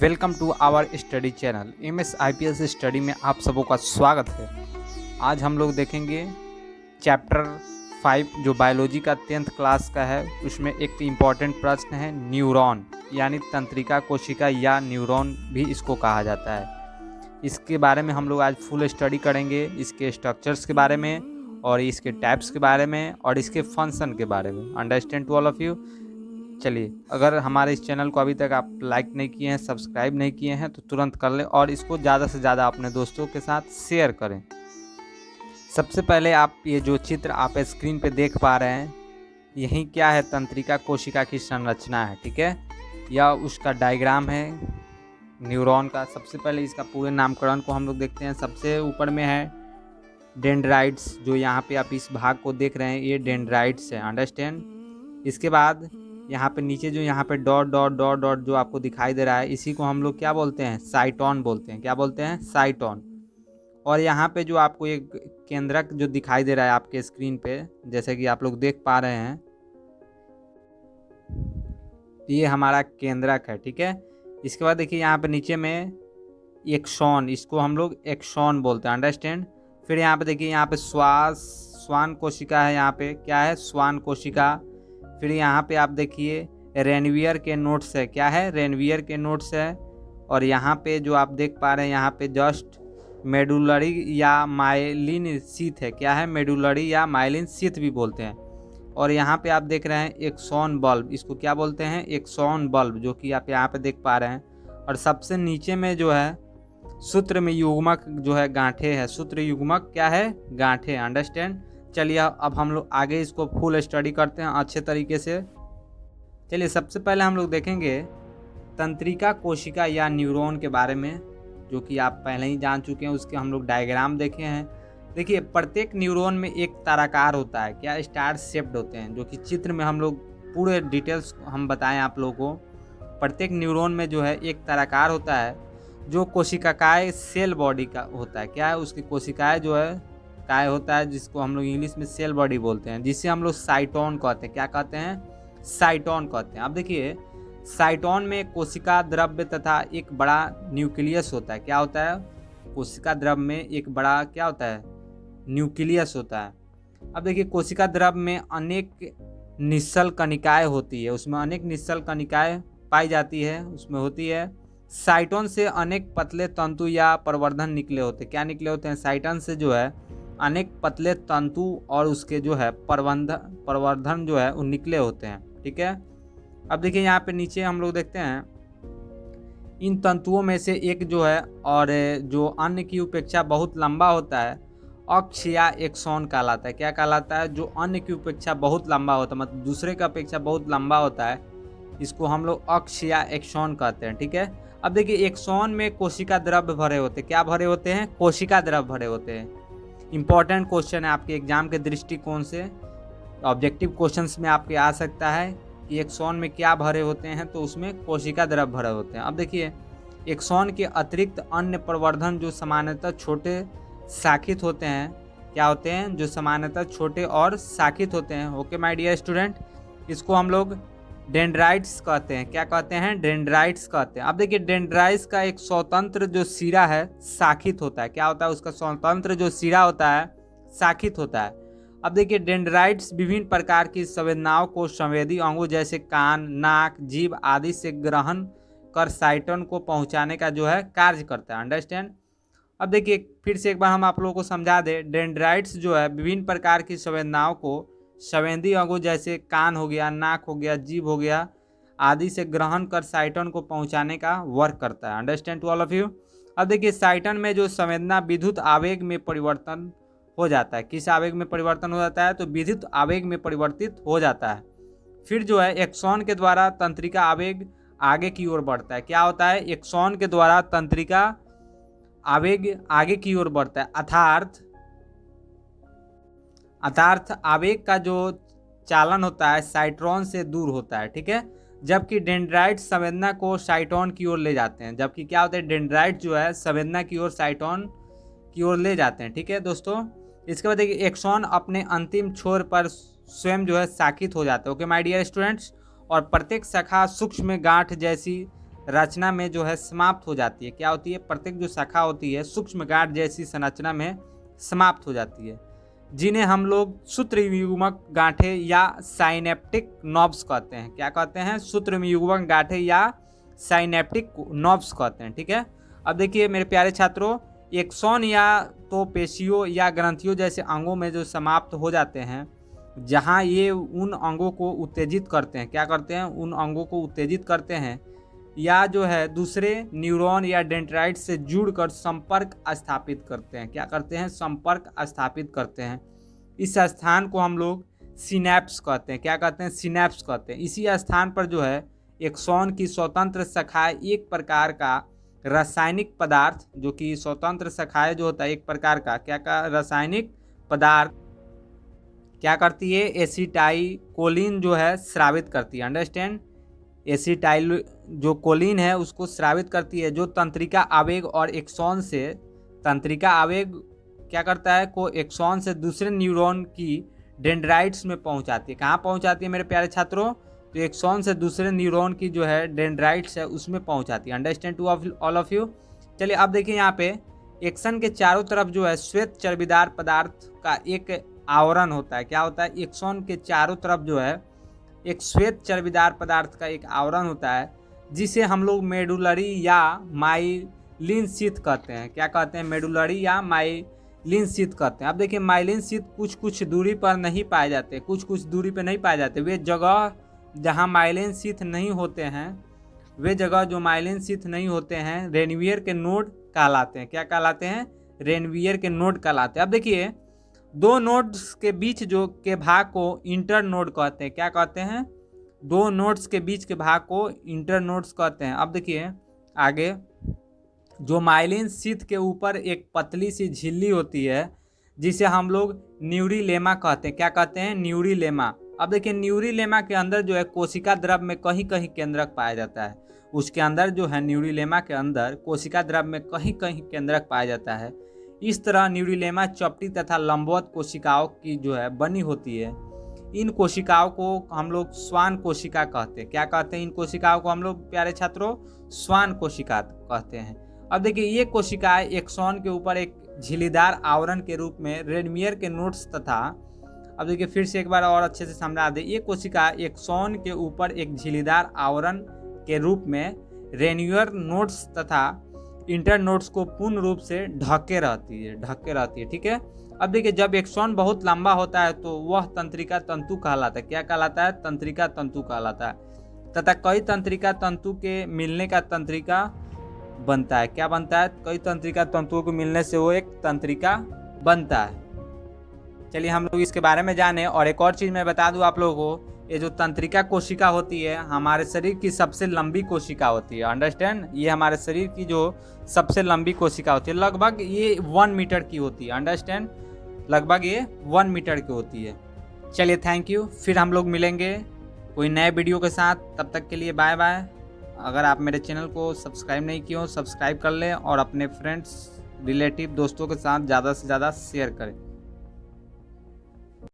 Welcome to our study channel MS IPS study में आप सबों का स्वागत है। आज हम लोग देखेंगे चैप्टर 5 जो बायोलॉजी का 10th क्लास का है। उसमें एक इम्पॉर्टेंट प्रश्न है न्यूरॉन यानी तंत्रिका कोशिका या न्यूरॉन भी इसको कहा जाता है। इसके बारे में हम लोग आज फुल स्टडी करेंगे, इसके स्ट्रक्चर्स के बारे में और इसके टाइप्स के बारे में और इसके फंक्शन के बारे में। Understand to all of you. चलिए, अगर हमारे इस चैनल को अभी तक आप लाइक नहीं किए हैं, सब्सक्राइब नहीं किए हैं तो तुरंत कर लें और इसको ज़्यादा से ज़्यादा अपने दोस्तों के साथ शेयर करें। सबसे पहले आप ये जो चित्र आप स्क्रीन पे देख पा रहे हैं, यही क्या है, तंत्रिका कोशिका की संरचना है, ठीक है, या उसका डायग्राम है न्यूरॉन का। सबसे पहले इसका पूरे नामकरण को हम लोग देखते हैं। सबसे ऊपर में है डेंड्राइट्स, जो यहाँ पे आप इस भाग को देख रहे हैं, ये डेंड्राइट्स है। अंडरस्टैंड। इसके बाद यहाँ पे नीचे जो यहाँ पे डॉट डॉट डॉट डॉट जो आपको दिखाई दे रहा है, इसी को हम लोग क्या बोलते हैं, साइटोन बोलते हैं। क्या बोलते हैं? साइटोन। और यहाँ पे जो आपको एक केंद्रक जो दिखाई दे रहा है आपके स्क्रीन पे, जैसे कि आप लोग देख पा रहे हैं, ये हमारा केंद्रक है, ठीक है। इसके बाद देखिए यहाँ पे नीचे में एक्सॉन, इसको हम लोग एक्सॉन बोलते हैं। अंडरस्टैंड। फिर यहाँ पे देखिए, यहाँ पे श्वान कोशिका है, यहाँ पे क्या है, श्वान कोशिका। फिर यहाँ पे आप देखिए रेनवियर के नोट्स है। क्या है? रेनवियर के नोट्स है। और यहाँ पे जो आप देख पा रहे हैं, यहाँ पे जस्ट मेडुलरी या माइलिन शीथ है। क्या है? मेडुलरी या माइलिन शीथ भी बोलते हैं। और यहाँ पे आप देख रहे हैं एक्सॉन बल्ब, इसको क्या बोलते हैं, एक्सॉन बल्ब, जो कि आप यहाँ पे देख पा रहे हैं। और सबसे नीचे में जो है सूत्र में युग्मक जो है गांठे है। सूत्र युग्मक क्या है? गांठे। अंडरस्टैंड। चलिए अब हम लोग आगे इसको फुल स्टडी करते हैं अच्छे तरीके से। चलिए, सबसे पहले हम लोग देखेंगे तंत्रिका कोशिका या न्यूरॉन के बारे में, जो कि आप पहले ही जान चुके हैं। उसके हम लोग डायग्राम देखे हैं। देखिए, प्रत्येक न्यूरॉन में एक ताराकार होता है। क्या? स्टार शेप्ड होते हैं, जो कि चित्र में हम लोग पूरे डिटेल्स हम बताएं आप लोगों को। प्रत्येक न्यूरॉन में जो है एक ताराकार होता है, जो कोशिकाएं सेल बॉडी का होता है। क्या है? उसकी कोशिकाएं जो है काय होता है, जिसको हम लोग इंग्लिश में सेल बॉडी बोलते हैं, जिसे हम लोग साइटोन कहते हैं। क्या कहते हैं? साइटोन कहते हैं। अब देखिए, साइटोन में कोशिका द्रव्य तथा एक बड़ा न्यूक्लियस होता है। क्या होता है? कोशिका द्रव्य में एक बड़ा क्या होता है, न्यूक्लियस होता है। अब देखिए, कोशिका द्रव्य में अनेक निश्चल कणिकाएं होती है, उसमें अनेक निश्चल कणिकाएं पाई जाती है, उसमें होती है। साइटोन से अनेक पतले तंतु या प्रवर्धन निकले होते हैं। क्या निकले होते हैं? साइटोन से जो है अनेक पतले तंतु और उसके जो है प्रवर्धन जो है वो निकले होते हैं, ठीक है। अब देखिए, यहाँ पे नीचे हम लोग देखते हैं, इन तंतुओं में से एक जो है और जो अन्य की उपेक्षा बहुत लंबा होता है, अक्ष या एक्सॉन कहलाता है। क्या कहलाता है? जो अन्य की उपेक्षा बहुत लंबा होता है, मतलब दूसरे का अपेक्षा बहुत लंबा होता है, इसको हम लोग अक्ष या एक्सॉन कहते हैं, ठीक है। अब देखिए, एक्सॉन में कोशिका द्रव्य भरे होते हैं। क्या भरे होते हैं? कोशिका द्रव्य भरे होते हैं। इंपॉर्टेंट क्वेश्चन है आपके एग्जाम के दृष्टिकोण से, ऑब्जेक्टिव क्वेश्चंस में आपके आ सकता है कि एक्सॉन में क्या भरे होते हैं, तो उसमें कोशिका द्रव्य भरे होते हैं। अब देखिए, एक्सॉन के अतिरिक्त अन्य प्रवर्धन जो सामान्यतः छोटे शाखित होते हैं, क्या होते हैं, जो सामान्यतः छोटे और शाखित होते हैं। ओके माय डियर स्टूडेंट, इसको हम लोग डेंड्राइट्स कहते हैं। क्या कहते हैं? डेंड्राइट्स कहते हैं। अब देखिए, डेंड्राइट्स का एक स्वतंत्र जो सिरा है शाखित होता है। क्या होता है? उसका स्वतंत्र जो सिरा होता है शाखित होता है। अब देखिए, डेंड्राइट्स विभिन्न प्रकार की संवेदनाओं को संवेदी अंगों जैसे कान, नाक, जीभ आदि से ग्रहण कर साइटोन को पहुंचाने का जो है कार्य करता है। अंडरस्टैंड। अब देखिए, फिर से एक बार हम आप लोगों को समझा दें, डेंड्राइट्स जो है विभिन्न प्रकार की संवेदनाओं को संवेदी अंगों जैसे कान हो गया, नाक हो गया, जीभ हो गया आदि से ग्रहण कर साइटोन को पहुंचाने का वर्क करता है। Understand to all of you. अब देखिए, साइटोन में जो संवेदना विद्युत आवेग में परिवर्तन हो जाता है। किस आवेग में परिवर्तन हो जाता है? तो विद्युत आवेग में परिवर्तित हो जाता है। फिर जो है एक्सॉन के द्वारा तंत्रिका आवेग आगे की ओर बढ़ता है। क्या होता है? एक्सॉन के द्वारा तंत्रिका आवेग आगे की ओर बढ़ता है, अर्थात आवेग का जो चालन होता है साइटोन से दूर होता है, ठीक है। जबकि डेंड्राइट संवेदना को साइटोन की ओर ले जाते हैं। जबकि क्या होता है, डेंड्राइट जो है संवेदना की ओर साइटोन की ओर ले जाते हैं, ठीक है दोस्तों। इसके बाद देखिए, एक्सॉन अपने अंतिम छोर पर स्वयं जो है शाखित हो जाते हैं। Okay my dear students. और प्रत्येक शाखा सूक्ष्म गांठ जैसी रचना में जो है समाप्त हो जाती है। क्या होती है? प्रत्येक जो शाखा होती है सूक्ष्म गांठ जैसी संरचना में समाप्त हो जाती है, जिन्हें हम लोग सूत्रयुग्मक गांठें या साइनेप्टिक नॉब्स कहते हैं। क्या कहते हैं? सूत्रयुग्मक गांठें या साइनेप्टिक नॉब्स कहते हैं। ठीक है, अब देखिए मेरे प्यारे छात्रों, एक्सॉन या तो पेशियों या ग्रंथियों जैसे अंगों में जो समाप्त हो जाते हैं, जहां ये उन अंगों को उत्तेजित करते हैं। क्या करते हैं? उन अंगों को उत्तेजित करते हैं, या जो है दूसरे न्यूरॉन या डेंड्राइट से जुड़कर संपर्क स्थापित करते हैं। क्या करते हैं? संपर्क स्थापित करते हैं। इस स्थान को हम लोग सिनैप्स कहते हैं। क्या कहते हैं? सिनैप्स कहते हैं। इसी स्थान पर जो है एक्सॉन की स्वतंत्र शाखाएं एक प्रकार का रासायनिक पदार्थ, जो कि स्वतंत्र शाखाएं जो होता है एक प्रकार का क्या का रासायनिक पदार्थ क्या करती है? एसिटाइकोलिन जो है स्रावित करती है। अंडरस्टैंड? एसिटाइल जो कोलिन है उसको स्रावित करती है, जो तंत्रिका आवेग और एक्सॉन से तंत्रिका आवेग क्या करता है? को एक्सॉन से दूसरे न्यूरॉन की डेंड्राइट्स में पहुंचाती है। कहाँ पहुंचाती है मेरे प्यारे छात्रों? तो एक्सॉन से दूसरे न्यूरॉन की जो है डेंड्राइट्स है उसमें पहुंचाती है। Understand to all of you? चलिए अब देखिए यहाँ पे एक्सन के चारों तरफ जो है श्वेत चर्बीदार पदार्थ का एक आवरण होता है। क्या होता है? एक्सॉन के चारों तरफ जो है एक श्वेत चर्बीदार पदार्थ का एक आवरण होता है, जिसे हम लोग मेडुलरी या माइलिन शीथ कहते हैं। क्या कहते हैं? मेडुलरी या माइलिन शीथ कहते हैं। अब देखिए माइलिन शीथ कुछ कुछ दूरी पर नहीं पाए जाते, कुछ कुछ दूरी पर नहीं पाए जाते। वे जगह जहाँ माइलिन शीथ नहीं होते हैं, वे जगह जो माइलिन शीथ नहीं होते हैं रेनवियर के नोड कहलाते हैं। क्या कहलाते हैं? रेनवियर के नोड कहलाते हैं। अब देखिए दो नोड्स के बीच जो के भाग को इंटर नोड कहते हैं। क्या कहते हैं? दो नोड्स के बीच के भाग को इंटर नोड्स कहते हैं। अब देखिए आगे, जो माइलिन शीथ के ऊपर एक पतली सी झिल्ली होती है, जिसे हम लोग न्यूरिलेमा कहते हैं। क्या कहते हैं? न्यूरिलेमा। अब देखिए न्यूरिलेमा के अंदर जो है कोशिका द्रव में कहीं कहीं केंद्रक पाया जाता है। उसके अंदर जो है न्यूरिलेमा के अंदर कोशिका द्रव में कहीं कहीं केंद्रक पाया जाता है। इस तरह न्यूरिलेमा चपटी तथा लंबवत कोशिकाओं की जो है बनी होती है। इन कोशिकाओं को हम लोग श्वान कोशिका कहते हैं। क्या कहते हैं? इन कोशिकाओं को हम लोग प्यारे छात्रों श्वान कोशिका कहते हैं। अब देखिए ये कोशिकाएं एक्सॉन के ऊपर एक झिल्लीदार आवरण के रूप में रेनवियर के नोड्स तथा, अब देखिए फिर से एक बार और अच्छे से समझा दे, ये कोशिका एक्सॉन के ऊपर एक झिल्लीदार आवरण के रूप में रेनवियर नोड्स तथा इंटर नोड्स को पूर्ण रूप से ढके रहती है। ठीक है, अब देखिए जब एक्सॉन बहुत लंबा होता है तो वह तंत्रिका तंतु कहलाता है। क्या कहलाता है? तंत्रिका तंतु कहलाता है। तथा कई तंत्रिका तंतु के मिलने का तंत्रिका बनता है। क्या बनता है? कई तंत्रिका तंतुओं को मिलने से वो एक तंत्रिका बनता है। चलिए हम लोग इसके बारे में जाने। और एक और चीज़ मैं बता दूं आप लोगों को, ये जो तंत्रिका कोशिका होती है हमारे शरीर की सबसे लंबी कोशिका होती है। अंडरस्टैंड? ये हमारे शरीर की जो सबसे लंबी कोशिका होती है, लगभग ये 1 मीटर की होती है। अंडरस्टैंड? लगभग ये 1 मीटर की होती है। चलिए थैंक यू, फिर हम लोग मिलेंगे कोई नए वीडियो के साथ। तब तक के लिए बाय बाय। अगर आप मेरे चैनल को सब्सक्राइब नहीं किए हो, सब्सक्राइब कर लें और अपने फ्रेंड्स, रिलेटिव, दोस्तों के साथ ज़्यादा से ज़्यादा शेयर करें।